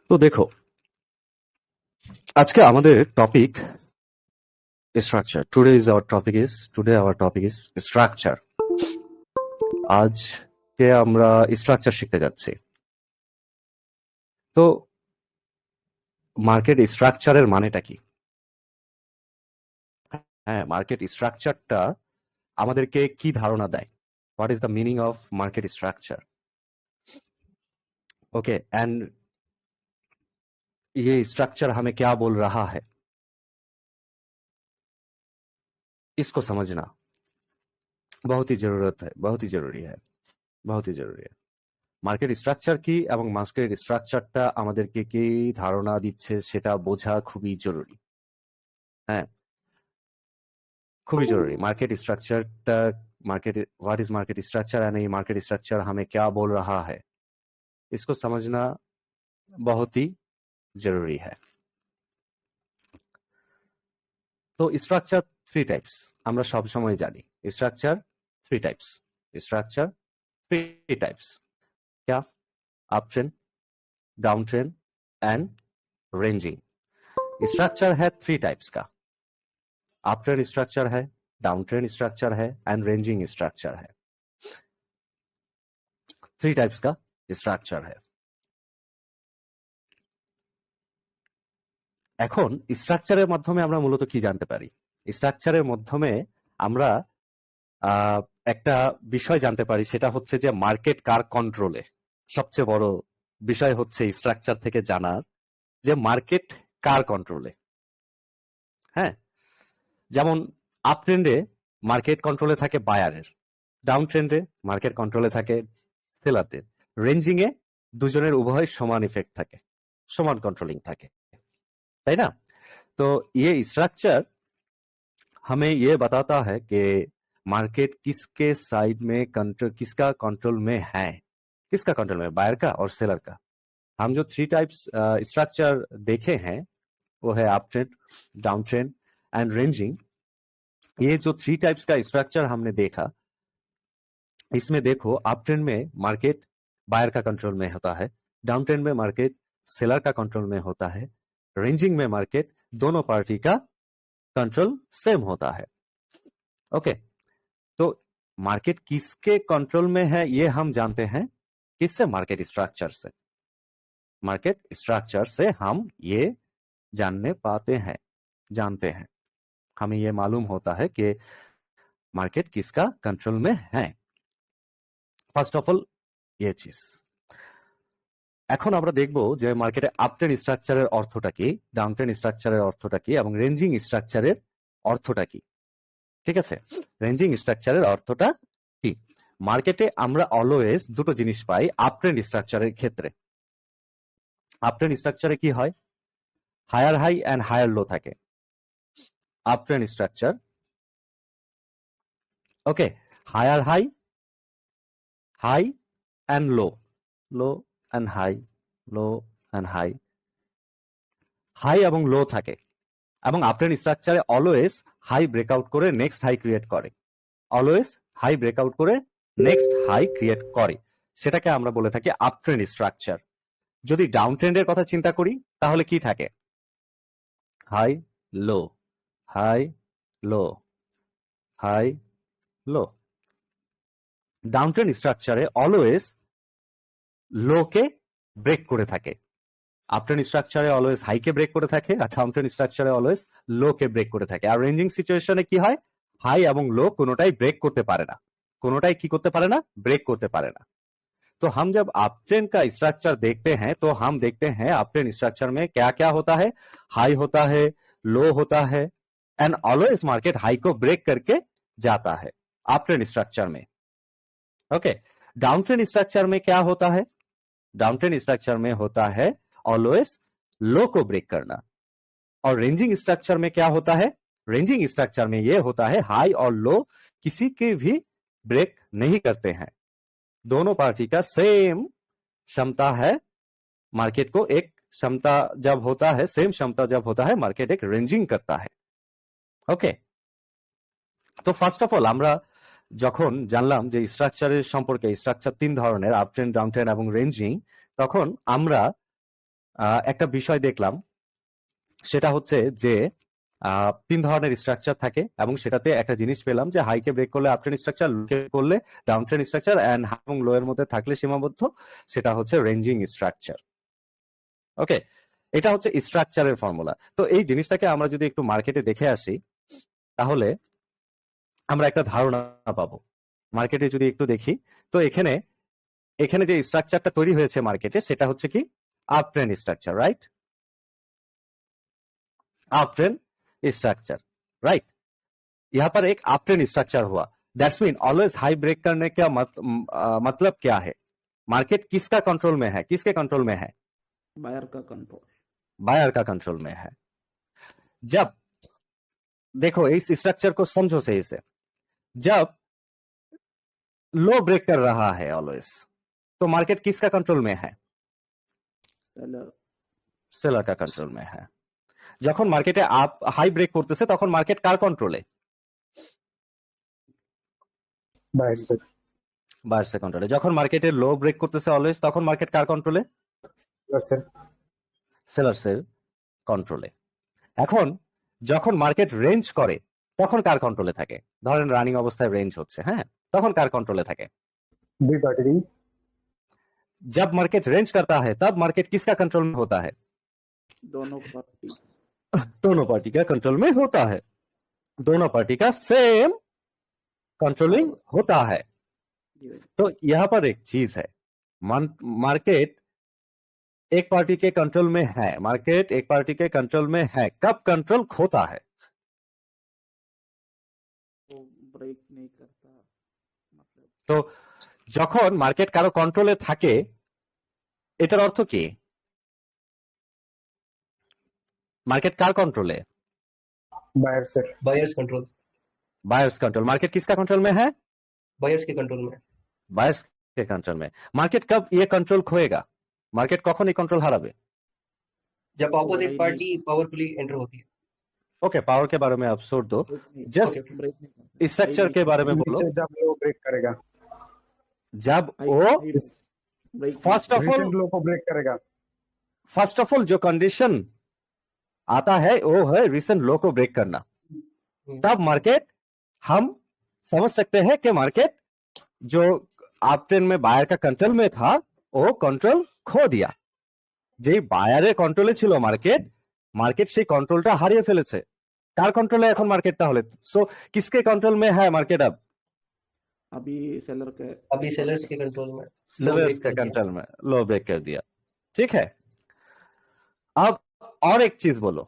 তো দেখো, আজকে আমাদের topic structure. Today our topic is structure. আজকে আমরা স্ট্রাকচার শিখতে যাচ্ছি। তো মার্কেট স্ট্রাকচারের মানেটা কি? হ্যাঁ, মার্কেট স্ট্রাকচারটা আমাদেরকে কি ধারণা দেয়? What is the meaning of market structure? Okay, and ये स्ट्रक्चर हमें क्या बोल रहा है, इसको समझना बहुत ही जरूरत है, बहुत ही जरूरी है, बहुत ही जरूरी है। মার্কেট স্ট্রাকচার কি এবং মার্কেট স্ট্রাকচারটা আমাদেরকে কি ধারণা দিচ্ছে সেটা বোঝা খুবই জরুরি। হ্যাঁ, খুবই जरूरी। मार्केट स्ट्रक्चरটা market what is market structure and ये मार्केट स्ट्रक्चर हमें क्या बोल रहा है, इसको समझना बहुत ही जरूरी है। তো স্ট্রাকচার থ্রি টাইপস, আমরা সব সময় জানি structure three types. Structure three types क्या? Up trend, down trend and ranging. Structure है थ्री टाइप्स का। अप ट्रेंड स्ट्रक्चर है, डाउन ट्रेंड स्ट्रक्चर है एंड रेंजिंग स्ट्रक्चर है। थ्री टाइप्स का स्ट्रक्चर है। এখন স্ট্রাকচারের মাধ্যমে আমরা মূলত কি জানতে পারি? স্ট্রাকচারের মাধ্যমে আমরা একটা বিষয় জানতে পারি, সেটা হচ্ছে যে মার্কেট কার কন্ট্রোলে। সবচেয়ে বড় বিষয় হচ্ছে স্ট্রাকচার থেকে জানার যে মার্কেট কার কন্ট্রোলে। হ্যাঁ, যেমন আপ ট্রেন্ডে মার্কেট কন্ট্রোলে থাকে বায়ারের, ডাউন ট্রেন্ডে মার্কেট কন্ট্রোলে থাকে সেলারদের, রেঞ্জিং এ দুজনের উভয় সমান ইফেক্ট থাকে, সমান কন্ট্রোলিং থাকে, তাই না? तो ये स्ट्रक्चर हमें ये बताता है कि मार्केट किसके साइड में कंट्रोल, किसका कंट्रोल में है, किसका कंट्रोल में, बायर का और सेलर का। हम जो थ्री टाइप्स स्ट्रक्चर देखे हैं वो है up trend, down trend and ranging. ये जो थ्री टाइप्स का स्ट्रक्चर हमने देखा, इसमें देखो अप ट्रेंड में मार्केट बायर का कंट्रोल में होता है, डाउन ट्रेंड में मार्केट सेलर का कंट्रोल में होता है, रेंजिंग में मार्केट दोनों पार्टी का कंट्रोल सेम होता है। ओके, तो मार्केट किसके कंट्रोल में है ये हम जानते हैं किससे? मार्केट स्ट्रक्चर से। मार्केट स्ट्रक्चर से हम ये जानने पाते हैं, जानते हैं, हमें ये मालूम होता है कि मार्केट किसका कंट्रोल में है। ফার্স্ট অফ অল ये चीज। এখন আমরা দেখব যে মার্কেটে আপ ট্রেন্ড স্ট্রাকচারের অর্থটা কি, ডাউন ট্রেন্ড স্ট্রাকচারের অর্থটা কি এবং রেঞ্জিং স্ট্রাকচারের অর্থটা কি। ঠিক আছে, রেঞ্জিং স্ট্রাকচারের অর্থটা কি? মার্কেটে আমরা অলওয়েজ দুটো জিনিস পাই আপ ট্রেন্ড স্ট্রাকচারের ক্ষেত্রে। আপ ট্রেন্ড স্ট্রাকচারে কি হয়? Higher high and higher low থাকে up trend structure. Okay, higher high, high and low, low and high, low and high, high এবং লো থাকে। এবং up trend structure always high breakout করে নেক্সট হাই ক্রিয়েট করে, always high breakout করে next high create করে, সেটাকে আমরা বলে থাকি আপ ট্রেন্ড স্ট্রাকচার। যদি ডাউন ট্রেন্ডের কথা চিন্তা করি তাহলে কি থাকে? High low, high low, high লো। ডাউন ট্রেন্ড স্ট্রাকচারে অলওয়েজ লো কে ব্রেক করে থাকে, up trend structure always high কে ব্রেক করে থাকে, আর ডাউন ট্রেন্ড স্ট্রাকচারে অলওয়েজ লো কে ব্রেক করে থাকে। আর রেঞ্জিং সিচুয়েশনে কি হয়? হাই এবং লো কোনোটাই ব্রেক করতে পারে না, কোনোটাই কি করতে পারে না? ब्रेक करते पारे ना। तो हम जब अप ट्रेंड का स्ट्रक्चर देखते हैं तो हम देखते हैं अप ट्रेंड स्ट्रक्चर में क्या क्या होता है? हाई होता है, लो होता है एंड ऑलवेज मार्केट हाई को ब्रेक करके जाता है अप ट्रेंड स्ट्रक्चर में। ओके, डाउन ट्रेंड स्ट्रक्चर में क्या होता है? डाउन ट्रेंड स्ट्रक्चर में होता है ऑलवेज लो को ब्रेक करना। और रेंजिंग स्ट्रक्चर में क्या होता है? रेंजिंग स्ट्रक्चर में ये होता है हाई और लो किसी के भी ब्रेक नहीं करते हैं, दोनों पार्टी का सेम क्षमता है। मार्केट को एक क्षमता जब होता है, सेम क्षमता जब होता है, मार्केट एक रेंजिंग करता है। ओके, तो ফার্স্ট অফ অল আমরা যখন জানলাম যে স্ট্রাকচারের সম্পর্কে, স্ট্রাকচার তিন ধরনের, আপ ট্রেন্ড, ডাউন ট্রেন্ড এবং রেঞ্জিং, তখন আমরা একটা বিষয় দেখলাম, সেটা হচ্ছে যে 3 ধরনের স্ট্রাকচার থাকে এবং সেটাতে একটা জিনিস পেলাম যে হাইকে ব্রেক করলে আপ ট্রেন স্ট্রাকচার, লোকে করলে down trend structure, and high এবং লো এর মধ্যে থাকলে সীমাবদ্ধ সেটা হচ্ছে রেঞ্জিং স্ট্রাকচার। ওকে, এটা হচ্ছে স্ট্রাকচারের ফর্মুলা। তো এই জিনিসটাকে আমরা যদি একটু মার্কেটে দেখে আসি তাহলে আমরা একটা ধারণা পাবো। মার্কেটে যদি একটু দেখি তো এখানে যে স্ট্রাকচারটা তৈরি হয়েছে মার্কেটে সেটা হচ্ছে কি up trend structure, right? Up trend structure, right? यहाँ पर एक अप ट्रेन स्ट्रक्चर हुआ, that's mean always high break करने का मतलब क्या है? मार्केट किसका कंट्रोल में है, किसके कंट्रोल में है? बायर का कंट्रोल, बायर का कंट्रोल में है। जब देखो इस स्ट्रक्चर को समझो सही से, जब लो ब्रेक कर रहा है ऑलवेज, तो मार्केट किसका कंट्रोल में है? सेलर, सेलर का कंट्रोल में है। যখন মার্কেটে আপ হাই ব্রেক করতেছে তখন মার্কেট কার কন্ট্রোলে? বায়ার্স এর কন্ট্রোলে। যখন মার্কেটে লো ব্রেক করতেছে অলওয়েজ তখন মার্কেট কার কন্ট্রোলে? সেলার্স এর কন্ট্রোলে। এখন যখন মার্কেট রেঞ্জ করে তখন কার কন্ট্রোলে থাকে? ধরেন রানিং অবস্থায় রেঞ্জ হচ্ছে, হ্যাঁ, তখন কার কন্ট্রোলে থাকে? B party. जब मार्केट रेंज करता है तब मार्केट किसका कंट्रोल में होता है? दोनों पार्टी, दोनों पार्टी का कंट्रोल में होता है। दोनों पार्टी का सेम कंट्रोलिंग होता है। तो यहाँ पर एक चीज है, मार्केट एक पार्टी के कंट्रोल में है, मार्केट एक पार्टी के कंट्रोल में है, कब कंट्रोल खोता है? वो ब्रेक नहीं करता, मतलब তো যখন মার্কেট কারো কন্ট্রোলে থাকে এটার অর্থ কি? मार्केट कार कंट्रोल है? Buyers control. Buyers control. Market किसका कंट्रोल में है? बायर्स के कंट्रोल में। बायर्स के कंट्रोल में। मार्केट कब ये कंट्रोल खोएगा? मार्केट कখন এই कंट्रोल হারাবে? जब ऑपोजिट पार्टी पावरफुली एंटर होती है। ओके, पावर के बारे में आप छोड़ दो, जस्ट स्ट्रक्चर के बारे में बोलो। जब वो ब्रेक करेगा, जब वो फर्स्ट ऑफ ऑल लो को ब्रेक करेगा, फर्स्ट ऑफ ऑल जो कंडीशन आता है वो है रिसेंट लो को ब्रेक करना, तब मार्केट हम समझ सकते हैं कि मार्केट जो अप ट्रेंड में बायर का कंट्रोल में था वो कंट्रोल खो दिया। যে বায়ারের কন্ট্রোলে ছিল মার্কেট, মার্কেট সেই কন্ট্রোলটা হারিয়ে ফেলেছে। কার কন্ট্রোলে এখন মার্কেট তাহলে? সো किसके कंट्रोल में है मार्केट अब? अभी सेलर्स के कंट्रोल में, सेलर्स के कंट्रोल में लो ब्रेक कर दिया, ठीक है। अब और एक चीज बोलो,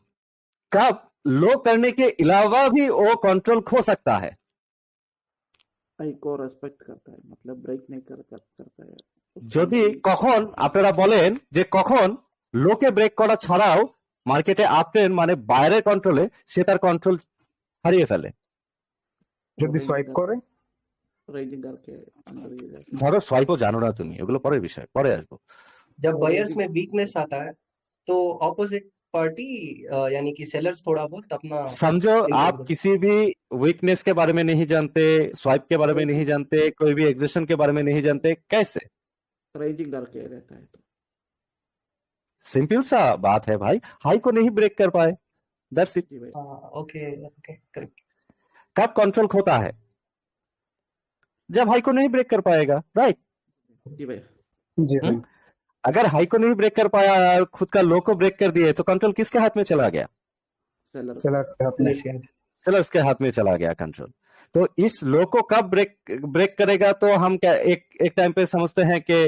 कब लो करने के अलावा भी वो कंट्रोल खो सकता है? हाई को रेस्पेक्ट करता है, मतलब ब्रेक नहीं करता है। যদি কখন আপনারা বলেন যে কখন লোকে ব্রেক করা ছাড়াও মার্কেটে আপ ট্রেন্ড মানে বাইরের কন্ট্রোলে সে তার কন্ট্রোল হারিয়ে ফেলে? যদি সোয়াইপ করে, रेजिंग करके अंदर ही जाता है। ধরো সোয়াইপও জানো না তুমি, ওগুলো পরের বিষয়, পরে আসবো। जब बायर्स में वीकनेस आता है तो ऑपोजिट पार्टी यानी कि सेलर्स थोड़ा बहुत अपना समझो आप किसी भी वीकनेस के बारे में नहीं जानते, स्वाइप के बारे में नहीं जानते, कोई भी एग्जेशन के बारे में नहीं जानते, कैसे? रेजिंग करके रहता है तो सिंपल सा बात है भाई, हाई को नहीं ब्रेक कर पाए, दैट्स इट। जी भाई, ओके ओके करेक्ट। कब कंट्रोल खोता है? जब हाई को नहीं ब्रेक कर पाएगा, राइट? जी भाई, जी भाई, अगर हाई को नहीं ब्रेक कर पाया और खुद का लो को ब्रेक कर दिए तो कंट्रोल किसके हाथ में चला गया? सेलर सेलर्स के हाथ में। सेलर्स के हाथ में चला गया कंट्रोल। तो इस लो को कब ब्रेक करेगा? तो हम क्या एक टाइम पे समझते हैं कि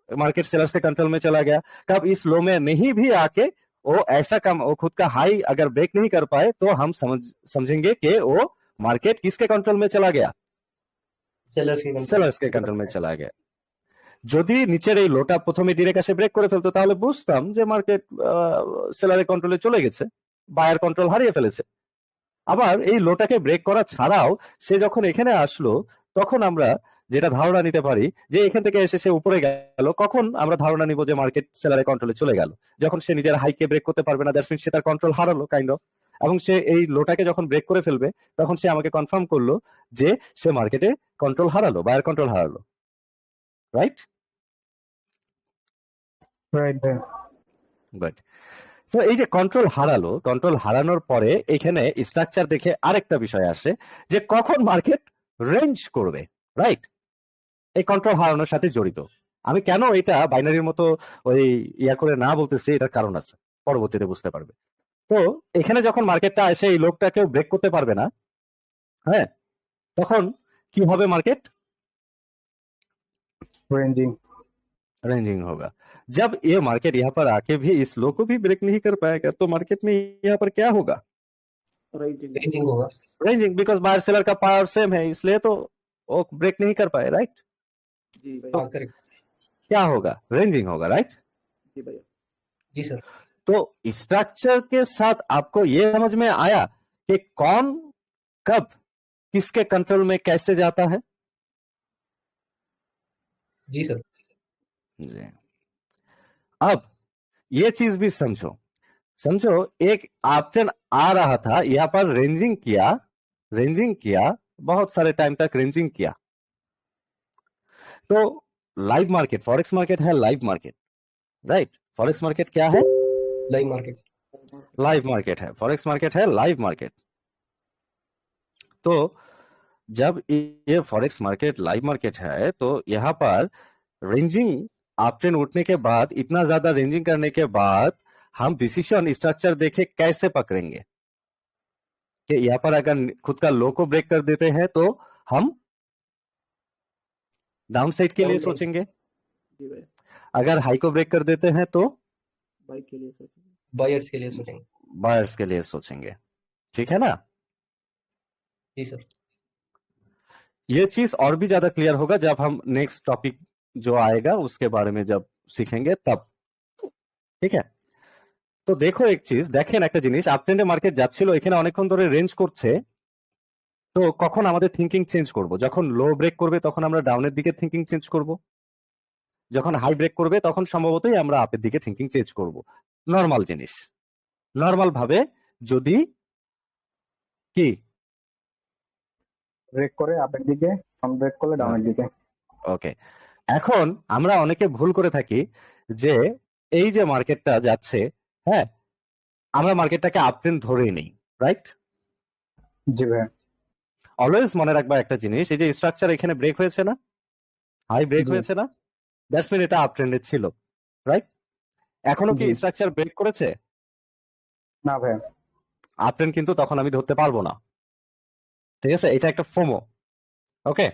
मार्केट सेलर्स के कंट्रोल में चला गया। कब इस लो में नहीं भी आके वो ऐसा काम, वो खुद का हाई अगर ब्रेक नहीं कर पाए तो हम समझेंगे कि वो मार्केट किसके कंट्रोल में चला गया? सेलर्स के कंट्रोल में चला गया। যদি নিচের এই লোটা প্রথমে ডিরেক্ট আসে ব্রেক করে ফেলতো তাহলে বুঝতাম যে মার্কেট সেলারের কন্ট্রোলে চলে গেছে, বায়ার কন্ট্রোল হারিয়ে ফেলেছে। আবার এই লোটাকে ব্রেক করা ছাড়াও সে যখন এখানে আসলো তখন আমরা যেটা ধারণা নিতে পারি যে এখান থেকে এসে সে উপরে গেল, কখন আমরা ধারণা নিব যে মার্কেট সেলারের কন্ট্রোলে চলে গেল? যখন সে নিজের হাইকে ব্রেক করতে পারবে না, দ্যাটস মিন সে তার কন্ট্রোল হারালো কাইন্ড অফ, এবং সে এই লোটাকে যখন ব্রেক করে ফেলবে তখন সে আমাকে কনফার্ম করলো যে সে মার্কেটে কন্ট্রোল হারালো, বায়ার কন্ট্রোল হারালো, রাইট? राइट है। गुड। তো এই যে কন্ট্রোল হারালো, কন্ট্রোল হারানোর পরে এখানে স্ট্রাকচার দেখে আরেকটা বিষয় আসে যে কখন মার্কেট রেঞ্জ করবে, রাইট? এই কন্ট্রোল হারানোর সাথে জড়িত। আমি কেন এটা বাইনারির মতো ওই ইয়া করে না বলতেছি, এটার কারণ আছে, পরবর্তীতে বুঝতে পারবে। তো এখানে যখন মার্কেটটা আসে এই লোকটা কেউ ব্রেক করতে পারবে না, হ্যাঁ, তখন কি হবে? মার্কেট रेंजिंग रेंजिंग होगा। जब ये मार्केट यहाँ पर आके भी इस लो को भी ब्रेक नहीं कर पाएगा तो मार्केट में यहाँ पर क्या होगा? रेंजिंग रेंजिंग होगा। रेंजिंग, बिकॉज बायर सेलर का पावर सेम है, इसलिए तो वो ब्रेक नहीं कर पाए, राइट? जी भैया हाँ करेक्ट। क्या होगा? रेंजिंग होगा, राइट? जी भैया जी सर। तो स्ट्रक्चर के साथ आपको ये समझ में आया कि कौन कब किसके कंट्रोल में कैसे जाता है? जी सर। जी। अब ये चीज भी समझो, समझो एक ऑप्शन आ रहा था, यहाँ पर रेंजिंग किया, बहुत सारे टाइम तक रेंजिंग किया। तो लाइव मार्केट, फॉरेक्स मार्केट है live market, right? Forex market क्या है? Live market. लाइव मार्केट है, फॉरेक्स मार्केट है लाइव मार्केट। तो जब ये फॉरेक्स मार्केट लाइव मार्केट है तो यहाँ पर रेंजिंग ऑप्शन उठने के बाद, इतना ज्यादा रेंजिंग करने के बाद हम डिसीजन स्ट्रक्चर देखे कैसे पकड़ेंगे कि यहाँ पर अगर खुद का लो को ब्रेक कर देते हैं तो हम डाउन साइड के लिए Down side। सोचेंगे, जी भैया अगर हाई को ब्रेक कर देते हैं तो बाइक के लिए सोचेंगे। बायर्स के लिए सोचेंगे। बायर्स के लिए सोचेंगे, ठीक है ना? जी सर। ये चीज और भी ज्यादा क्लियर होगा जब हम नेक्स्ट टॉपिक जो आएगा उसके बारे में जब सीखेंगे तब, ঠিক আছে? তো দেখো এক চিজ, দেখেন একটা জিনিস, আপট্রেন্ডে মার্কেট যাচ্ছিল, এখানে অনেকক্ষণ ধরে রেঞ্জ করছে, তো কখন আমাদের থিঙ্কিং চেঞ্জ করব? যখন লো ব্রেক করবে তখন আমরা ডাউনের দিকে থিঙ্কিং চেঞ্জ করব, যখন হাই ব্রেক করবে তখন সম্ভবতই আমরা আপের দিকে থিঙ্কিং চেঞ্জ করব। নর্মাল জিনিস, নর্মাল ভাবে যদি কি ব্রেক করে আপের দিকে, সাম ব্রেক করলে ডাউনের দিকে। ওকে, এখন আমরা অনেকে ভুল করে থাকি যে এই যে মার্কেটটা যাচ্ছে, হ্যাঁ, আমরা মার্কেটটাকে আপট্রেন্ড ধরেই নেই, রাইট? জি ভাইয়া। অলওয়েজ মনে রাখবা একটা জিনিস, এই যে স্ট্রাকচার এখানে ব্রেক হয়েছে না, হাই ব্রেক জি। হয়েছে না, দ্যাটস মিন এটা আপট্রেন্ডে ছিল, রাইট? এখনো কি জি। স্ট্রাকচার ব্রেক করেছে? না ভাইয়া। আপট্রেন্ড কিন্তু তখন আমি ধরতে পারবো না, ঠিক আছে? এটা একটা ফোমো, ওকে?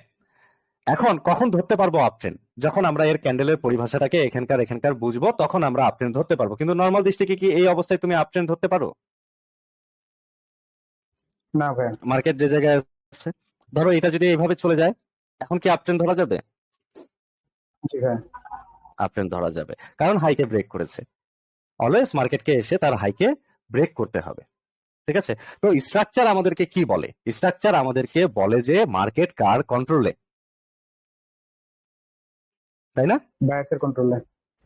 এখন কখন ধরতে পারবো আপট্রেন্ড? যখন আমরা এর ক্যান্ডেলের পরিভাষাটাকে এখানকার বুঝবো, তখন আমরা আপট্রেন্ড ধরতে পারবো। কিন্তু নর্মাল দৃষ্টিকে কি এই অবস্থায় তুমি আপট্রেন্ড ধরতে পারো? না ভাইয়া। মার্কেট যে জায়গায় আছে, ধরো এটা যদি এইভাবে চলে যায়, এখন কি আপট্রেন্ড ধরা যাবে? জি ভাইয়া। আপট্রেন্ড ধরা যাবে, কারণ হাইকে ব্রেক করেছে। অলওয়েজ মার্কেটকে এসে তার হাইকে ব্রেক করতে হবে, ঠিক আছে? তো স্ট্রাকচার আমাদেরকে কি বলে? স্ট্রাকচার আমাদেরকে বলে যে মার্কেট কার কন্ট্রোলে, তাই না? বায়ার্সের কন্ট্রোলে।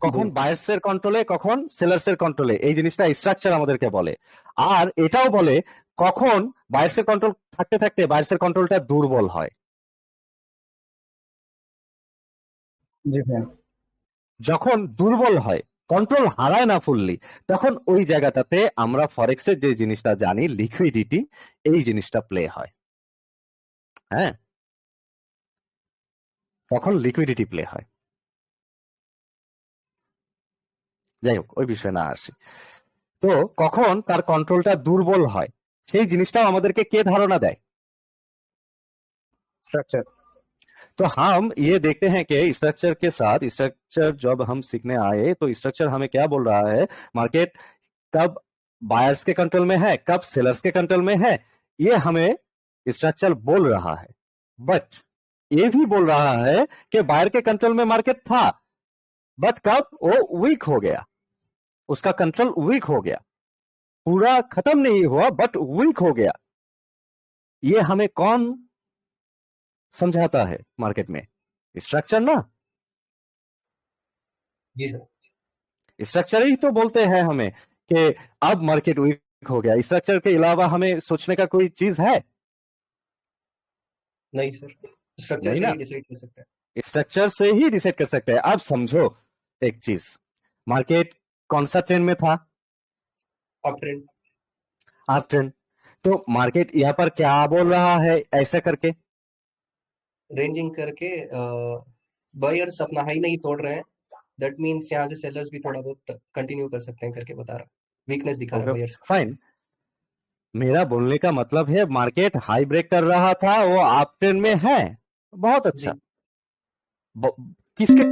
কখন বায়ার্স এর কন্ট্রোলে, কখন সেলার্স এর কন্ট্রোলে, এই জিনিসটা স্ট্রাকচার আমাদেরকে বলে। আর এটাও বলে কখন বায়ার্স এর কন্ট্রোল থাকতে থাকতে বায়ার্স এর কন্ট্রোলটা দুর্বল হয়। জি ভাইয়া। যখন দুর্বল হয়, কন্ট্রোল হারায় না ফুললি, তখন ওই জায়গাটাতে আমরা ফরেক্সের যে জিনিসটা জানি, লিকুইডিটি, এই জিনিসটা প্লে হয়। হ্যাঁ, তখন লিকুইডিটি প্লে হয়। যাই হোক, ওই বিষয়ে না আসি। তো কখন তার কন্ট্রোলটা দুর্বল হয়, সেই জিনিসটাও আমাদেরকে কে ধারণা দেয়? स्ट्रक्चर। तो हम ये देखते हैं कि स्ट्रक्चर के साथ, स्ट्रक्चर जब हम सीखने आए तो स्ट्रक्चर हमें क्या बोल रहा है, मार्केट कब बायर्स के कंट्रोल में है, कब सेलर्स के कंट्रोल में है, ये हमें स्ट्रक्चर बोल रहा है। बट ये भी बोल रहा है कि बायर के कंट्रोल में मार्केट था, बट कब वो वीक हो गया, उसका कंट्रोल वीक हो गया, पूरा खत्म नहीं हुआ बट वीक हो गया। ये हमें कौन समझाता है मार्केट में? स्ट्रक्चर ना, जी सर। स्ट्रक्चर ही तो बोलते हैं हमें कि अब मार्केट वीक हो गया। स्ट्रक्चर के अलावा हमें सोचने का कोई चीज है? नहीं सर, स्ट्रक्चर नहीं से ना? ही डिसाइड कर सकते हैं। स्ट्रक्चर से ही डिसाइड कर सकते हैं। अब समझो एक चीज, मार्केट कौन सा ट्रेंड में था? Up trend. Up trend. तो मार्केट यहाँ पर क्या बोल रहा है ऐसा करके? रेंजिंग करके बायर्स अपना हाई नहीं तोड़ रहे हैं, दैट मीन्स यहाँ से सेलर्स भी थोड़ा बहुत कंटिन्यू कर सकते हैं करके बता रहा, वीकनेस दिखा रहा ओके बायर्स का। फाइन। मेरा बोलने का मतलब है मार्केट हाई ब्रेक कर रहा था, वो अप ट्रेंड में है। बहुत अच्छा। जी किसके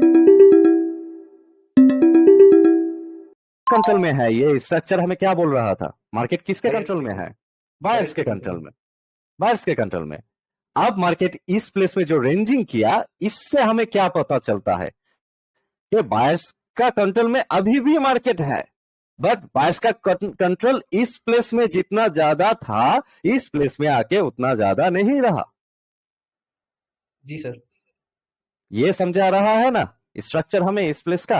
कंट्रोल में है ये स्ट्रक्चर? हमें क्या बोल रहा था? मार्केट किसके बायर्स कंट्रोल के में कंट्रोल, है? बायर्स के कंट्रोल कंट्रोल में। में। बायर्स के कंट्रोल में। अब मार्केट इस प्लेस में जो रेंजिंग किया, इससे हमें क्या पता चलता है कि बायर्स का कंट्रोल में अभी भी मार्केट है, बट बायर्स का कंट्रोल इस प्लेस में जितना ज्यादा था, इस प्लेस में आके उतना ज्यादा नहीं रहा। जी सर। ये समझा रहा है ना स्ट्रक्चर हमें इस प्लेस का?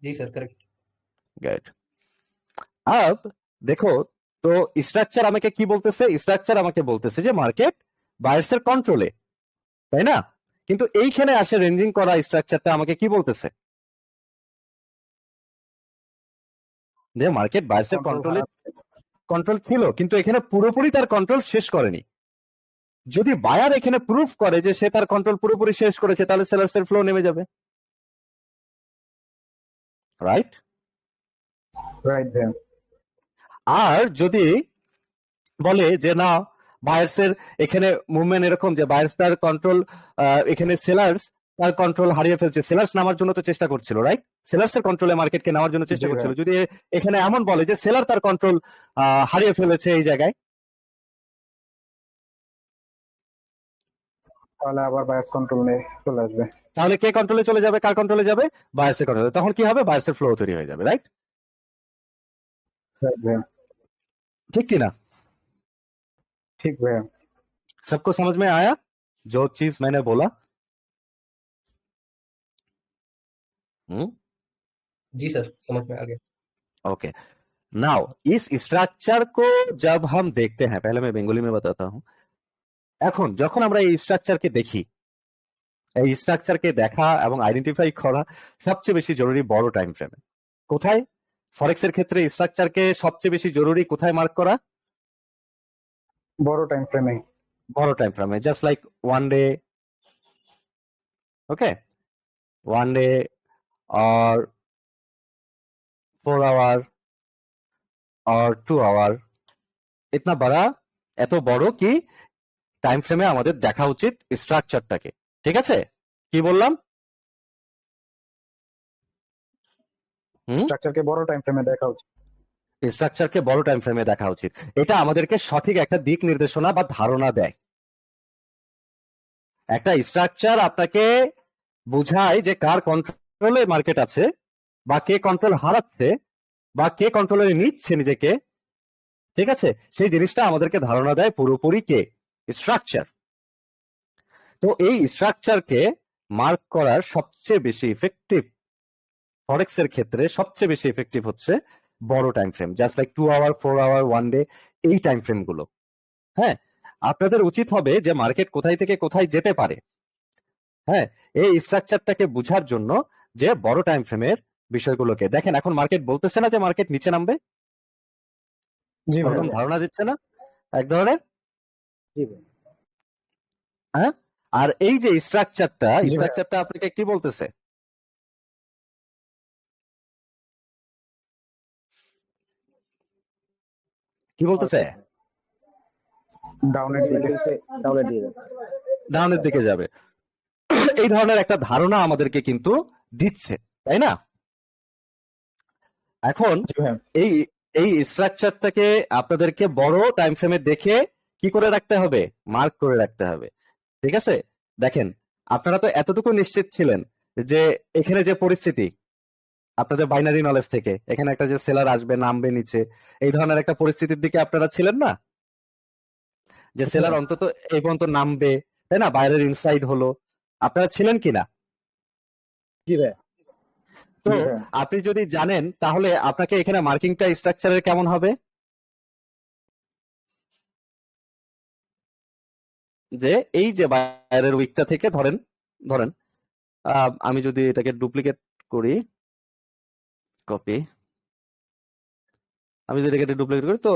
जी सर करेक्ट। गुड। अब देखो, তো স্ট্রাকচার আমাকে কি বলতেছে? স্ট্রাকচার আমাকে বলতেছে যে মার্কেট বায়ার্সের কন্ট্রোলে, তাই না? কিন্তু এইখানে আসে রেঞ্জিং করা স্ট্রাকচারটা আমাকে কি বলতেছে? যে মার্কেট বায়ার্সের কন্ট্রোল কন্ট্রোলে হারাচ্ছে। কন্ট্রোল ছিল, কিন্তু এখানে পুরোপুরি তার কন্ট্রোল শেষ করেনি। যদি বায়ার এখানে প্রুফ করে যে সে তার কন্ট্রোল পুরোপুরি শেষ করেছে, তাহলে সেলার্সের ফ্লো নেমে যাবে, রাইট? রাইট ভাইয়া। আর যদি বলে যে না, বায়ার্সের এখানে মুভমেন্ট এরকম যে বায়ার্স তার কন্ট্রোল, এখানে সেলার্স তার কন্ট্রোল হারিয়ে ফেলছে, সেলার্স নামার জন্য তো চেষ্টা করছিল, রাইট? সেলার্স এর কন্ট্রোলে মার্কেটকে নেওয়ার জন্য চেষ্টা জি করছিল। ভাইয়া। যদি এখানে এমন বলে যে সেলার তার কন্ট্রোল হারিয়ে ফেলেছে এই জায়গায়, তাহলে আবার বায়াস কন্ট্রোল নিয়ে চলে আসবে। তাহলে কে কন্ট্রোলে চলে যাবে? কার কন্ট্রোলে যাবে? বায়ার্সের কন্ট্রোলে। তখন কি হবে? বায়ার্সের ফ্লো তৈরি হয়ে যাবে, রাইট? রাইট ভাইয়া। ঠিক কি না? ঠিক ভাইয়া। सबको समझ में आया जो चीज मैंने बोला? जी सर समझ में आ गया। ओके। नाउ इस स्ट्राक्चर को जब हम देखते हैं, पहले मैं बंगाली में बताता हूं। এখন যখন আমরা এই স্ট্রাকচারকে দেখি, এই স্ট্রাকচারকে দেখা এবং আইডেন্টিফাই করা সবচেয়ে বেশি জরুরি বড় টাইম ফ্রেমে। কোথায়? ফরেক্স এর ক্ষেত্রে স্ট্রাকচারকে সবচেয়ে বেশি জরুরি কোথায় মার্ক করা? বড় টাইম ফ্রেমে। বড় টাইম ফ্রেমে, জাস্ট লাইক 1 ডে, ওকে, 1 डे और 4 आवर और 2 आवर, इतना बड़ा, এত বড় কি টাইম ফ্রেমে আমাদের দেখা উচিত স্ট্রাকচারটাকে। ঠিক আছে? কি বললাম? স্ট্রাকচারকে বড় টাইম ফ্রেমে দেখা উচিত। স্ট্রাকচারকে বড় টাইম ফ্রেমে দেখা উচিত। এটা আমাদেরকে সঠিক একটা দিক নির্দেশনা বা ধারণা দেয়। একটা স্ট্রাকচার আপনাকে বোঝায় যে কার কন্ট্রোলে মার্কেট আছে, বা কে কন্ট্রোল হারাচ্ছে, বা কে কন্ট্রোলে নিচ্ছে নিজেকে। ঠিক আছে? সেই জিনিসটা আমাদেরকে ধারণা দেয় পুরোপুরি কে? স্ট্রাকচার। তো এই স্ট্রাকচারকে মার্ক করার সবচেয়ে বেশি ইফেক্টিভ, ফরেক্স এর ক্ষেত্রে সবচেয়ে বেশি ইফেক্টিভ হচ্ছে বড় time frame, just like 2 hour, 4 hour, 1 day, এই টাইম ফ্রেম গুলো। হ্যাঁ, আপনাদের উচিত হবে যে মার্কেট কোথায় থেকে কোথায় যেতে পারে, হ্যাঁ, এই স্ট্রাকচারটাকে বোঝার জন্য যে বড় টাইম ফ্রেমের বিষয়গুলোকে দেখেন। এখন মার্কেট বলতেছে না যে মার্কেট নিচে নামবে? জি ওরকম ভাইয়া। ধারণা দিচ্ছে না এক ধরনের? জি ভাই। হ্যাঁ। আর এই যে জি ভাইয়া। স্ট্রাকচারটা আপনাকে কি বলতেছে? কি বলতেছে? ডাউনের দিকে। ডাউনের দিকে যাচ্ছে। ডাউনের দিকে যাবে। এই ধরনের একটা ধারণা আমাদেরকে কিন্তু দিচ্ছে, তাই না? এখন জি ভাইয়া। এই এই স্ট্রাকচারটাকে আপনাদেরকে বড় টাইম ফ্রেমে দেখে কি করে রাখতে হবে? মার্ক করে রাখতে হবে। ঠিক আছে? দেখেন, আপনারা তো এতটুকু নিশ্চিত ছিলেন যে এখানে যে পরিস্থিতি, আপনাদের বাইনারি নলেজ থেকে, এখানে একটা যে সেলার আসবে, নামবে নিচে, এই ধরনের একটা পরিস্থিতির দিকে আপনারা ছিলেন না? যে সেলার অন্তত এই পর্যন্ত নামবে, তাই না? বাইরের ইনসাইড হলো, আপনারা ছিলেন কিনা? জি ভাই। তো জি ভাইয়া। আপনি যদি জানেন, তাহলে আপনাকে এখানে মার্কিংটা স্ট্রাকচারের কেমন হবে? যে এই যে বাইরের উইকটা থেকে ধরেন, ধরেন আমি যদি এটাকে ডুপ্লিকেট করি, কপি, আমি যদি এটাকে ডুপ্লিকেট করি তো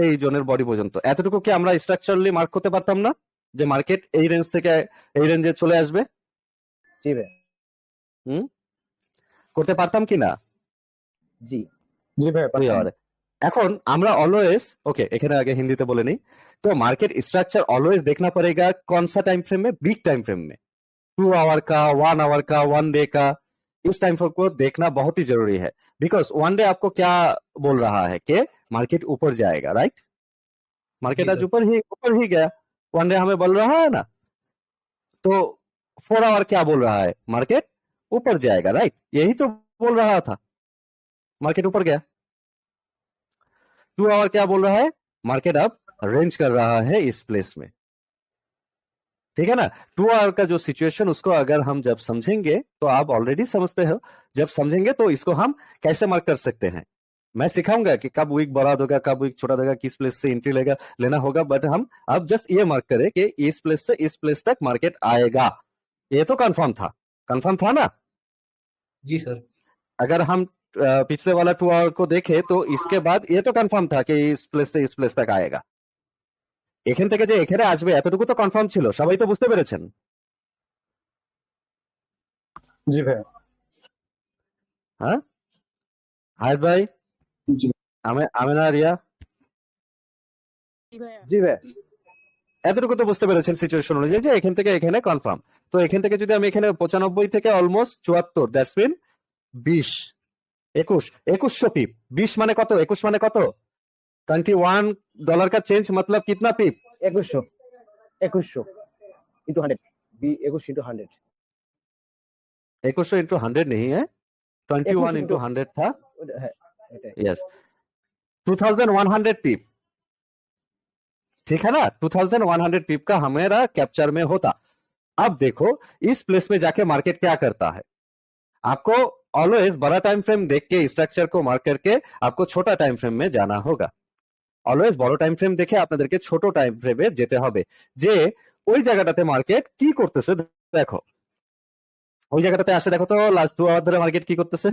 এই জোনের বডি পর্যন্ত এতটুকু কি আমরা স্ট্রাকচারালি মার্ক করতে পারতাম না যে মার্কেট এই রেঞ্জ থেকে এই রেঞ্জে চলে আসবে? জি ভাই। করতে পারতাম কি না? জি जी भैया ওই पता আর এখন আমরা অলওয়েজ ओके এখানে आगे हिंदी बोले नहीं तो मार्केट स्ट्रक्चर ऑलवेज देखना पड़ेगा कौन सा टाइम फ्रेम में, बिग टाइम फ्रेम में, 2 आवर का, 1 आवर का, 1 डे का, इस टाइम फ्रेम को देखना बहुत ही जरूरी है बिकॉज 1 डे आपको क्या बोल रहा है कि मार्केट ऊपर जाएगा, राइट? मार्केट जी आज सर। ऊपर ही गया, 1 डे हमें बोल रहा है ना, तो 4 आवर क्या बोल रहा है, मार्केट ऊपर जाएगा, राइट? यही तो बोल रहा था, मार्केट ऊपर गया। 2 आवर क्या बोल रहा है, मार्केट अब रेंज कर रहा है इस प्लेस में, ठीक है ना? 2 आवर का जो सिचुएशन उसको अगर हम जब समझेंगे तो आप ऑलरेडी समझते हो, जब समझेंगे तो इसको हम कैसे मार्क कर सकते हैं। मैं सिखाऊंगा कि कब वीक बड़ा होगा, कब वीक छोटा होगा, किस प्लेस से एंट्री लेना होगा, बट हम अब जस्ट ये मार्क करें कि इस प्लेस से इस प्लेस तक मार्केट आएगा, ये तो कंफर्म था ना? जी सर। अगर हम पिछले वाला 2 आवर को देखे तो इसके बाद ये तो कंफर्म था कि इस प्लेस से इस प्लेस तक आएगा, এখান থেকে যে এখানে আসবে এতটুকু তো কনফার্ম ছিল, সবাই তো বুঝতে পেরেছেন। जी भैया হ্যাঁ হায়দ ভাই, जी আমেনা, রিয়া, জি ভাই। এতটুকু তো বুঝতে পেরেছেন সিচুয়েশন অনুযায়ী যে এখান থেকে এখানে কনফার্ম। তো এখান থেকে যদি আমি এখানে 95 থেকে অলমোস্ট 74, দ্যাটস মিন 20, 21, 2100 पिप। 20 माने कत, 21 माने कत, $21 का चेंज मतलब कितना पिप? 2100 into 100 21 into 100 2100 इंटू 100 नहीं है, 21 इंटू 100 था, হ্যাঁ এটাই। यस 2100 पिप, ठीक है ना? 2100 पिप का हमारा कैप्चर में होता। अब देखो इस प्लेस में जाके मार्केट क्या करता है, आपको ऑलवेज बड़ा टाइम फ्रेम देख के स्ट्रक्चर को मार्क करके आपको छोटा टाइम फ्रेम में जाना होगा। অলওয়েজ বড় টাইম ফ্রেম দেখে আপনাদেরকে ছোট টাইম ফ্রেমে যেতে হবে যে ওই জায়গাটাতে মার্কেট কি করতেছে। দেখো ওই জায়গাটাতে আসে, দেখো তো লাস্ট 2 আওয়ার ধরে মার্কেট কি করতেছে,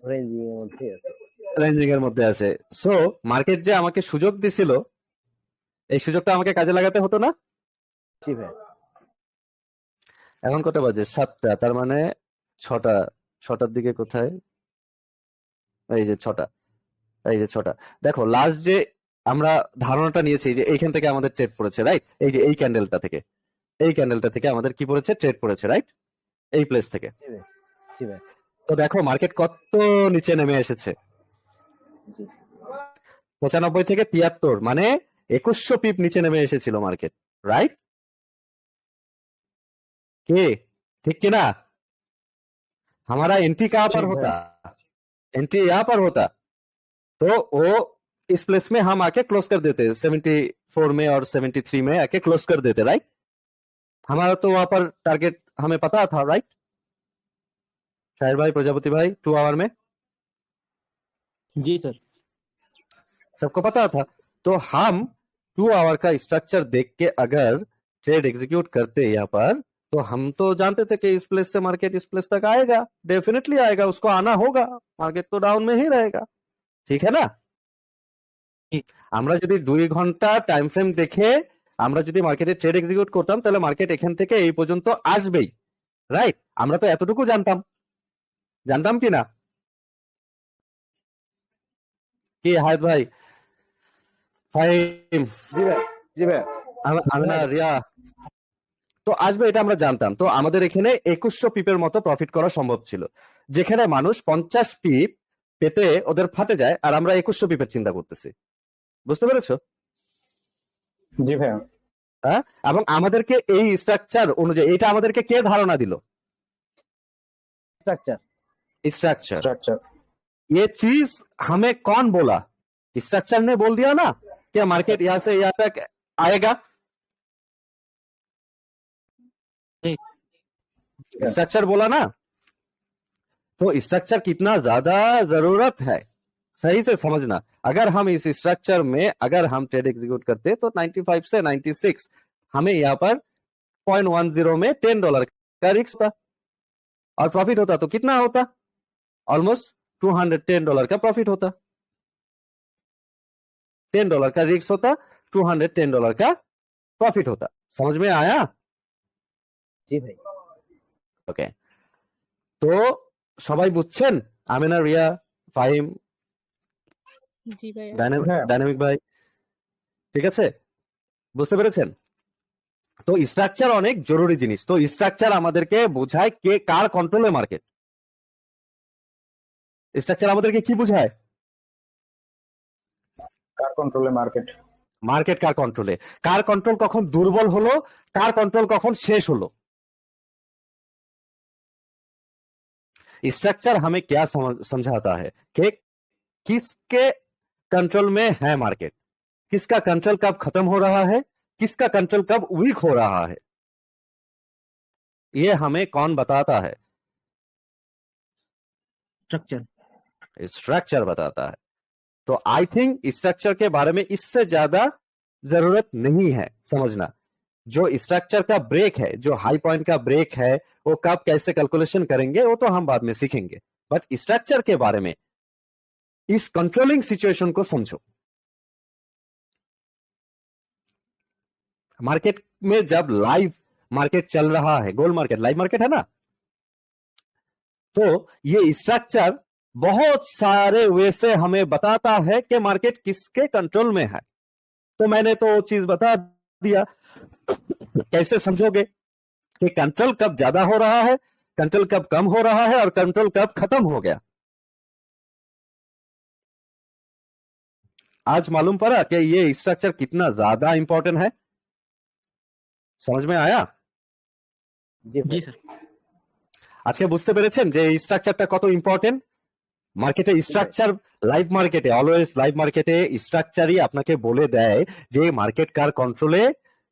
রেঞ্জিং এর মধ্যে আছে। রেঞ্জিং এর মধ্যে আছে। সো মার্কেট যে আমাকে সুযোগ দিছিল, এই সুযোগটা আমাকে কাজে লাগাতে হতো না? জি ভাই। এখন কত বাজে? 7টা, তার মানে 6টার দিকে কোথায়, এই যে 6টা, এই যে 6টা। দেখো লাস্ট যে আমরা ধারণাটা নিয়েছি যে এইখান থেকে আমাদের ট্রেড পড়েছে, রাইট? এই যে এই ক্যান্ডেলটা থেকে আমাদের কি পড়েছে, ট্রেড পড়েছে, রাইট? এই প্লেস থেকে। জি ভাই। তো দেখো মার্কেট কত নিচে নেমে এসেছে, জি 95 থেকে 73, মানে 2100 পিপ নিচে নেমে এসেছিল মার্কেট, রাইট? के ठीक कि ना? हमारा एंट्री कहां पर ठीक है। होता, एंट्री यहाँ पर होता, तो वो इस प्लेस में हम आके क्लोज कर देते 74 में और 73 में आके क्लोज कर देते, राइट? हमारा तो वहां पर टारगेट हमें पता था, राइट? शाहिर भाई, प्रजापति भाई, 2 आवर में जी सर। सबको पता था। तो हम 2 आवर का स्ट्रक्चर देख के अगर ट्रेड एग्जीक्यूट करते यहाँ पर, तो हम तो जानते थे कि इस प्लेस से मार्केट इस प्लेस तक आएगा, डेफिनेटली आएगा, उसको आना होगा, मार्केट तो डाउन में ही रहेगा, ठीक है ना? আমরা যদি 2 ঘন্টা টাইম ফ্রেম দেখে আমরা যদি মার্কেটে ট্রেড এক্সিকিউট করতাম তাহলে মার্কেট এখান থেকে এই পর্যন্ত আসবেই, রাইট? আমরা তো এতটুকু জানতাম কি না? কি হায়দ ভাই, ফাহিম, জি ভাই। জি ভাই। আমিনা, রিয়া, তো আসবে এটা আমরা জানতাম। তো আমাদের এখানে 2100 পিপের মতো প্রফিট করা সম্ভব ছিল, যেখানে মানুষ 50 পিপ পেতে ওদের ফাটে যায় আর আমরা 2100 পিপের চিন্তা করতেছি, বুঝতে পেরেছো? जी भैया হ্যাঁ, এবং আমাদেরকে এই স্ট্রাকচার অনুযায়ী এটা আমাদেরকে কে ধারণা দিল? স্ট্রাকচার। स्ट्रक्चर। स्ट्रक्चर ये चीज हमें कौन बोला? स्ट्रक्चर ने बोल दिया ना कि मार्केट यहाँ से यहाँ तक आएगा, स्ट्रक्चर बोला ना? तो स्ट्रक्चर कितना ज्यादा जरूरत है, सही से समझना। अगर हम इस स्ट्रक्चर में अगर हम ट्रेड एग्जीक्यूट करते तो 95 से 96 हमें यहाँ पर 0.10 में $10 का रिस्क था और प्रॉफिट होता तो कितना होता? ऑलमोस्ट $210 का प्रॉफिट होता, $10 का रिस्क होता, $210 का प्रॉफिट होता। समझ में आया? जी भाई। ওকে, তো সবাই বুঝছেন? আমিনা, রিয়া, ফাহিম, জি ভাইয়া। হ্যাঁ। ডাইনামিক ভাই, ঠিক আছে? বুঝতে পেরেছেন? তো স্ট্রাকচার অনেক জরুরি জিনিস। তো স্ট্রাকচার আমাদেরকে বোঝায় কে কার কন্ট্রোলে মার্কেট। স্ট্রাকচার আমাদেরকে কি বোঝায়? কার কন্ট্রোলে মার্কেট? মার্কেট কার কন্ট্রোলে, কার কন্ট্রোল কখন দুর্বল হলো, কার কন্ট্রোল কখন শেষ হলো। स्ट्रक्चर हमें क्या समझाता है कि किसके कंट्रोल में है मार्केट, किसका कंट्रोल कब खत्म हो रहा है, किसका कंट्रोल कब वीक हो रहा है, ये हमें कौन बताता है? स्ट्रक्चर। स्ट्रक्चर बताता है। तो आई थिंक स्ट्रक्चर के बारे में इससे ज्यादा जरूरत नहीं है समझना। जो स्ट्रक्चर का ब्रेक है, जो हाई पॉइंट का ब्रेक है, वो कब कैसे कैलकुलेशन करेंगे वो तो हम बाद में सीखेंगे, बट स्ट्रक्चर के बारे में इस कंट्रोलिंग सिचुएशन को समझो। मार्केट में जब लाइव मार्केट चल रहा है, गोल्ड मार्केट लाइव मार्केट है ना, तो ये स्ट्रक्चर बहुत सारे वे से हमें बताता है कि मार्केट किसके कंट्रोल में है। तो मैंने तो वो चीज बता दिया, कैसे समझोगे कि कंट्रोल कब ज्यादा हो रहा है, कंट्रोल कब कम हो रहा है और कंट्रोल कब खत्म हो गया। आज मालूम पड़ा कि ये स्ट्रक्चर कितना ज्यादा इंपॉर्टेंट है। समझ में आया? जी सर। আজকে বুঝতে পেরেছেন যে এই স্ট্রাকচারটা কত ইম্পর্টেন্ট। মার্কেটে স্ট্রাকচার, লাইভ মার্কেটে অলওয়েজ লাইভ মার্কেটে স্ট্রাকচারই আপনাকে বলে দেয় যে মার্কেট কার কন্ট্রোলে,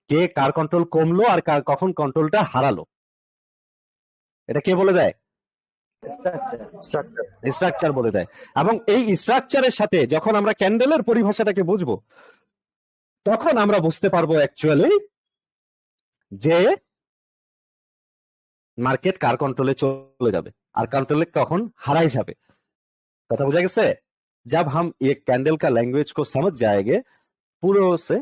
কে কার কন্ট্রোল কমলো আর কার কখন কন্ট্রোলটা হারালো। এটা কে বলে দেয়? স্ট্রাকচার বলে দেয়। এবং এই স্ট্রাকচারের সাথে যখন আমরা ক্যান্ডেলের পরিভাষাটাকে বুঝবো, তখন আমরা বুঝতে পারবো অ্যাকচুয়ালি যে মার্কেট কার কন্ট্রোলে চলে যাবে আর कंट्रोल कখন হারাই যাবে। কথা বুঝা গেছে? जब हम ये कैंडल का लैंग्वेज को समझ जाएंगे, पूरे से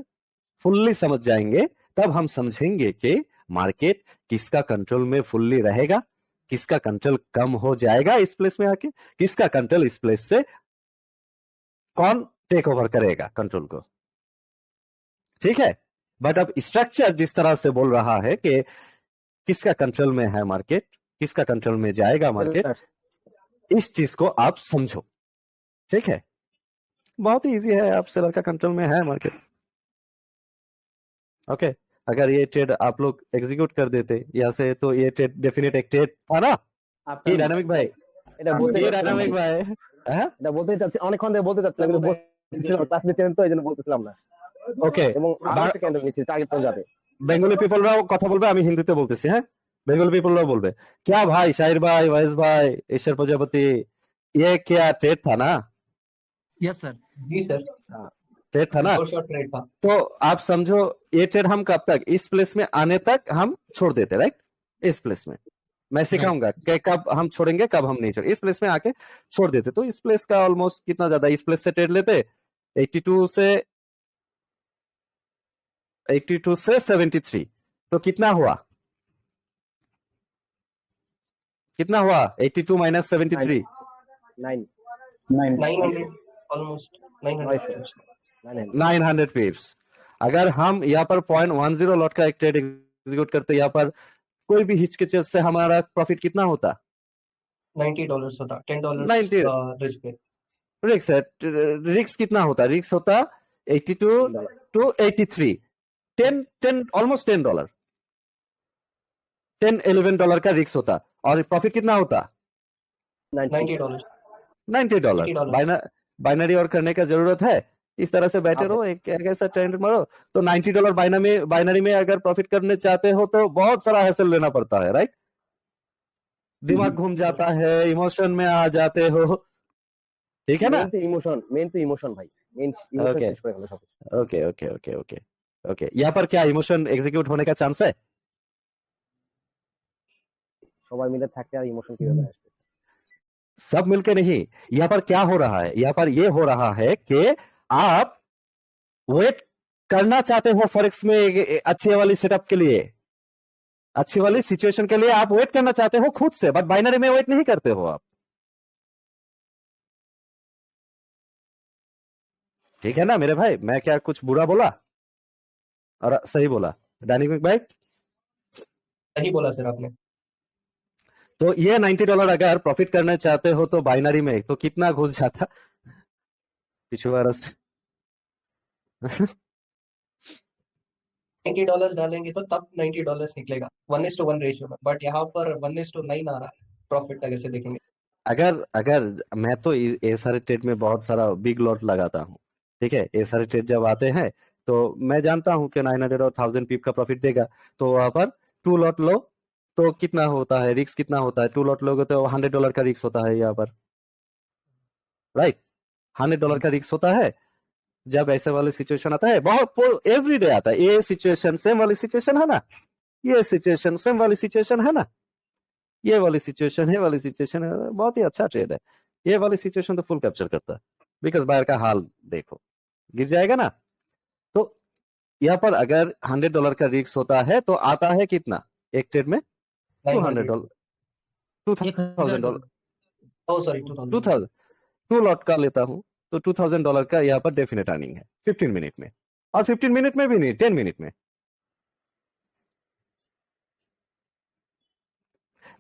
फुल्ली समझ जाएंगे, तब हम समझेंगे कि मार्केट किसका कंट्रोल में फुल्ली रहेगा, किसका कंट्रोल कम हो जाएगा इस प्लेस में आके, किसका कंट्रोल इस प्लेस से कौन टेक ओवर करेगा कंट्रोल को। ठीक है? बट अब स्ट्रक्चर जिस तरह से बोल रहा है कि किसका कंट्रोल में है मार्केट, किसका कंट्रोल में जाएगा मार्केट, इस चीज को आप समझो। ठीक है? बहुत ही इजी है, आप सेलर का कंट्रोल में है मार्केट। ओके, अगर ये ट्रेड आप लोग एग्जीक्यूट कर देते यहाँ से, तो ये ट्रेड डेफिनेट एक ट्रेड था ना। ये डायनामिक भाई, এটা বলতে ये डायनामिक भाई, হ্যাঁ এটা বলতে চাচ্ছি, অনেকক্ষণ ধরে বলতে চাচ্ছিলাম কিন্তু বলতেছিলাম, ক্লাস নিচ্ছেন তো এইজন্য বলতেছিলাম না। ওকে, এবং আবার একটা ক্যান্ডেল নিচ্ছি টার্গেট পৌঁছে যাবে। বেঙ্গলি পিপলরাও কথা বলবে, আমি হিন্দিতে বলতেছি। হ্যাঁ, বেঙ্গলি পিপলরাও বলবে। क्या भाई, शाहिर भाई, वैस भाई, ईश्वर प्रजापति, ये क्या ट्रेड था ना? Yes sir. जी सर, ट्रेड था ना? शॉर्ट ट्रेड था। तो आप समझो ये ट्रेड हम कब तक, इस प्लेस में आने तक हम छोड़ देते, राइट? इस प्लेस में मैं सिखाऊंगा कि कब हम छोड़ेंगे, कब हम नहीं छोड़ेंगे। इस प्लेस में आके छोड़ देते। तो इस प्लेस का ऑलमोस्ट कितना ज्यादा, इस प्लेस से ट्रेड लेते 82 से 73, तो कितना हुआ, कितना हुआ 82 माइनस 73, 9 900 ऑलमोस्ट 900। 900 पिप्स। अगर हम यहाँ पर 0.10 लॉट का एक ट्रेड एग्जीक्यूट करते, यहाँ पर कोई भी हिचकिचाहट से हमारा प्रॉफिट कितना होता? $90 होता, $10 90 रिस्क पे। रिक्स है, रिक्स कितना होता? रिक्स होता 82 to 83, 10 ऑलमोस्ट $10, $10-11 का रिक्स होता, और प्रॉफिट कितना होता? $90। $90। बाइनरी और करने का जरूरत है? इस तरह से बैठे रहो, एक ऐसा ट्रेंड मारो, तो $90 बाइनरी में अगर प्रॉफिट करने चाहते हो तो बहुत सारा हैसल लेना पड़ता है, राइट? दिमाग घूम जाता है, इमोशन में आ जाते हो, ठीक है ना? मेन तो इमोशन भाई, मेन इमोशन Okay. শেষ করে গেল সব। Okay okay okay okay okay, यहाँ पर क्या इमोशन एग्जीक्यूट होने का चांस है? সবাই মিলে থাকতে আর ইমোশন কিভাবে আসবে? सब मिलके नहीं, यहाँ पर क्या हो रहा है, यहाँ पर ये हो रहा है कि आप वेट करना चाहते हो फॉरेक्स में अच्छी वाली सेटअप के लिए, अच्छी वाली सिचुएशन के लिए आप वेट करना चाहते हो खुद से, बट बाइनरी में वेट नहीं करते हो आप। ठीक है ना मेरे भाई, मैं क्या कुछ बुरा बोला और सही बोला डायनेमिक भाई? सही बोला सर आपने। तो ये $90 अगर प्रॉफिट करना चाहते हो तो बाइनरी में तो कितना घुस जाता पिछले वर्ष? $90 डालेंगे तो तब $90 निकलेगा 1:1 रेशियो में, बट यहाँ पर 1:9 आ रहा है प्रॉफिट अगर से देखेंगे। अगर मैं तो ये सारे ट्रेड में बहुत सारा बिग लॉट लगाता हूँ, ठीक है, ये सारे ट्रेड जब आते हैं तो मैं जानता हूँ कि 900 और 1000 पिप का प्रॉफिट देगा, तो वहां पर 2 लॉट लो तो कितना होता है, रिस्क कितना होता है? 2 लॉट लोगे तो $100 का रिस्क होता है यहाँ पर, राइट? $100 का रिस्क होता है जब ऐसे वाली सिचुएशन आता है, बहुत एवरीडे आता है ये सिचुएशन, सेम वाली सिचुएशन है ना, ये सिचुएशन सेम वाली सिचुएशन है ना, ये वाली सिचुएशन है, वाली सिचुएशन है, बहुत ही अच्छा ट्रेड है। ये वाली सिचुएशन तो फुल कैप्चर करता है, बिकॉज बायर का हाल देखो गिर जाएगा ना। तो यहाँ पर अगर $100 का रिस्क होता है तो आता है कितना एक ट्रेड में? $200, $2000, ओह सॉरी 2000। 2 लॉट का लेता हूँ तो $2000 का यहाँ पर डेफिनेट अर्निंग है 15 मिनट में, और 15 मिनट में भी नहीं, 10 मिनट में।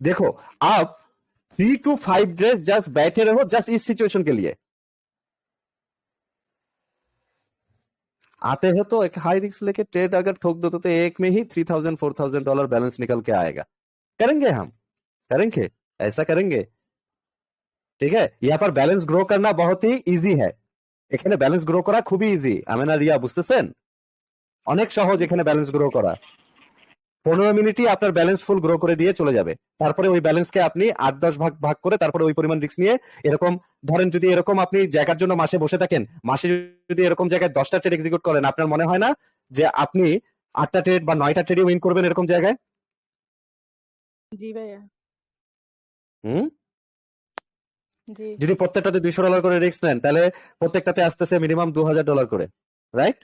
देखो आप 3 to 5 डेज जस्ट बैठे रहो जस्ट इस सिचुएशन के लिए, आते हो तो एक हाई रिस्क लेके ट्रेड अगर ठोक दो तो एक में ही $3000-4000 बैलेंस निकल के आएगा। करेंगे हम, करेंगे, ऐसा करेंगे, ठीक है। यहाँ पर बैलेंस ग्रो करना बहुत ही इजी है, এখানে ব্যালেন্স গ্রো করা খুবই ইজি। আমি না রিয়া, বুঝতেছেন? অনেক সহজ এখানে ব্যালেন্স গ্রো করা। 15 মিনিটই আপনার ব্যালেন্স ফুল গ্রো করে দিয়ে চলে যাবে। তারপরে ওই ব্যালেন্সকে আপনি 8-10 ভাগ করে তারপরে ওই পরিমাণ রিস্ক নিয়ে এরকম ধরেন যদি এরকম আপনি জায়গার জন্য মাসে বসে থাকেন, মাসে যদি এরকম জায়গায় 10টা ট্রেড এক্সিকিউট করেন, আপনার মনে হয় না যে আপনি 8টা ট্রেড বা 9টা ট্রেডে উইন করবেন এরকম জায়গায়? জি ভাইয়া। হুম, জি যদি প্রত্যেকটাতে $200 করে রিস্ক নেন তাহলে প্রত্যেকটাতে আসতেছে মিনিমাম $2000 করে, রাইট?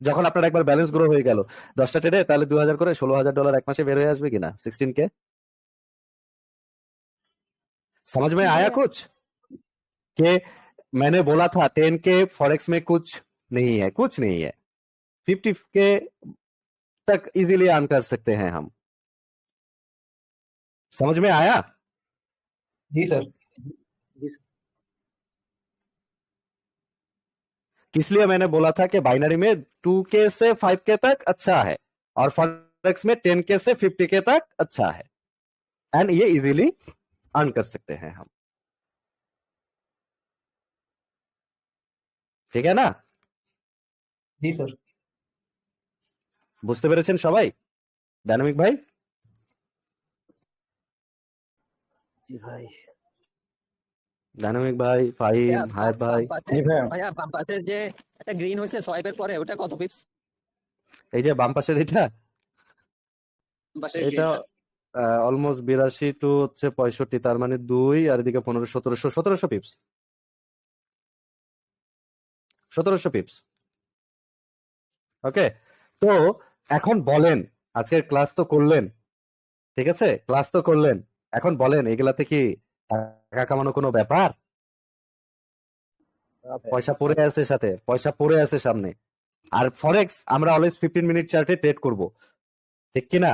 যখন আপনার একবার ব্যালেন্স গ্রো হয়ে গেল 10টা ট্রেডে, তাহলে 2000 করে $16000 এক মাসে বের হয়ে আসবে কিনা? 16K। समझ में आया कुछ कि मैंने बोला था 10K फॉरेक्स में कुछ नहीं है, कुछ नहीं है। 50K तक इजीली अर्न कर सकते हैं हम। समझ में आया? जी सर। इसलिए मैंने बोला था कि बाइनरी में 2K से 5K तक अच्छा है और फॉरेक्स में 10K से 50K तक अच्छा है, एंड ये इजीली अर्न कर सकते हैं हम। ठीक है ना? जी सर। বুঝতে পেরেছেন সবাই? ডায়নামিক ভাই? জি ভাই। ডায়নামিক ভাই, ফাহিম, হায়াত ভাই। জি ভাইয়া। ভাইয়া বাম পাশের যে একটা গ্রিন হয়েছে সোয়াইপের পরে ওটা কত পিপস? এই যে বাম পাশের এটা, পাশের এটা গ্রিনটা অলমোস্ট 82 টু হচ্ছে 65, তার মানে 2 আর এদিকে 15, 1700 পিপস, 1700 পিপস। ওকে, তো এখন বলেন, আজকের ক্লাস তো করলেন, ঠিক আছে, ক্লাস তো করলেন, এখন বলেন এগুলাতে কি টাকা কামানো কোনো ব্যাপার? পয়সা পড়ে আছে সাথে, পয়সা পড়ে আছে সামনে। আর ফরেক্স আমরা অলওয়েজ 15 মিনিট চার্টে ট্রেড করব, ঠিক কি না?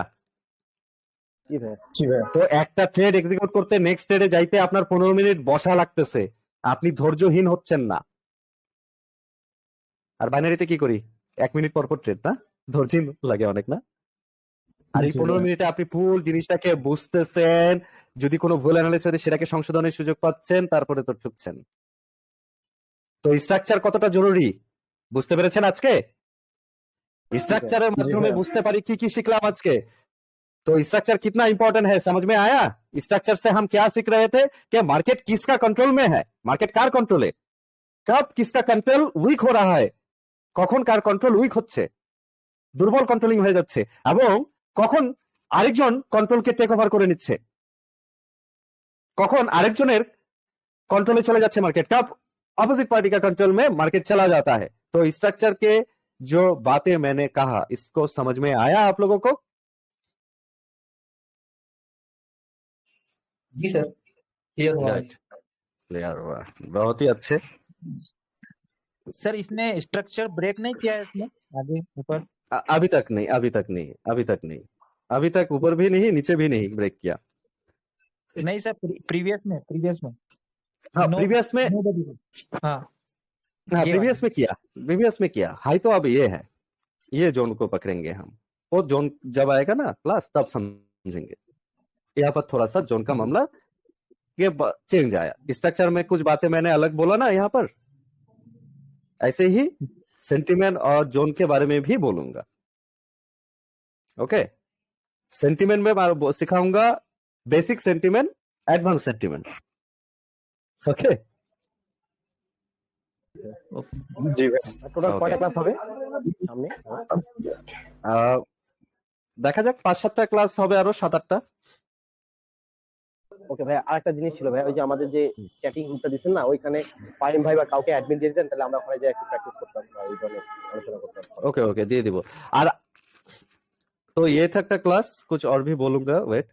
জি ভাই। জি ভাইয়া। তো একটা ট্রেড এক্সিকিউট করতে নেক্সট ট্রেডে যাইতে আপনার 15 মিনিট বসা লাগতেছে, আপনি ধৈর্যহীন হচ্ছেন না। আর বাইনারিতে কি করি, 1 মিনিট পর পর ট্রেড, না? ধৈর্যহীন লাগে অনেক, না? আর এই 15 মিনিটে আপনি ফুল জিনিসটাকে বুঝতেছেন, যদি কোনো ভুল অ্যানালাইসিস হয় সেটাকে সংশোধনের সুযোগ পাচ্ছেন, তারপরে তো ঠুকছেন। তো স্ট্রাকচার কতটা জরুরি বুঝতে পেরেছেন আজকে? स्ट्रक्चर माध्यम बुझते पारी की सीखलाम आज के। तो स्ट्रक्चर कितना इंपॉर्टेंट है समझ में आया? स्ट्रक्चर से हम क्या सीख रहे थे कि मार्केट किसका कंट्रोल में है, मार्केट कार कंट्रोले, कब किसका कंट्रोल उइक हो रहा है, कखन कार कंट्रोल उइक होच्छे, दुर्बल कंट्रोलिंग হয়ে যাচ্ছে, এবং কখন আরেকজন কন্ট্রোলকে টেক ওভার করে নিচ্ছে। কখন আরেকজনের कंट्रोल चले जाते मार्केट कब अपोजिट पार्टी का कंट्रोल में मार्केट चला जाता है। तो स्ट्रक्चर के जो बातें मैंने कहा इसको समझ में आया आप लोगों को? जी सर, क्लियर हुआ। Right. क्लियर हुआ, बहुत ही अच्छे। सर इसने स्ट्रक्चर ब्रेक नहीं किया है इसमें आगे ऊपर? अभी तक नहीं, अभी तक नहीं, अभी तक नहीं, अभी तक ऊपर भी नहीं नीचे भी नहीं ब्रेक किया। नहीं सर, प्रीवियस में हाँ No- प्रीवियस में, nobody। हाँ हाँ ये प्रीवियस में किया। हाई तो अब ये है, ये जोन को पकड़ेंगे हम। वो जोन जब आएगा ना क्लास तब समझेंगे। यहाँ पर थोड़ा सा जोन का मामला ये चेंज आया। स्ट्रक्चर में कुछ बातें मैंने अलग बोला ना यहाँ पर, ऐसे ही सेंटिमेंट और जोन के बारे में भी बोलूंगा। ओके, सेंटिमेंट में मैं सिखाऊंगा basic sentiment, advance sentiment. Okay जी भैया। Total Okay. কয়টা ক্লাস হবে সামনে? দেখা যাক 5-7টা ক্লাস হবে, আরো 7-8টা। ওকে ভাই, আরেকটা জিনিস ছিল ভাই, ওই যে আমাদের যে চ্যাটিং গ্রুপটা দিচ্ছেন না, ওইখানে পাইম ভাই বা কাউকে অ্যাডমিন দিয়ে দিতেন, তাহলে আমরা ওখানে যে একটু প্র্যাকটিস করতাম বা এই ধরনের আলোচনা করতাম। ओके ओके दिए দিব। আর तो ये था क्लास, कुछ और भी बोलूंगा। वेट,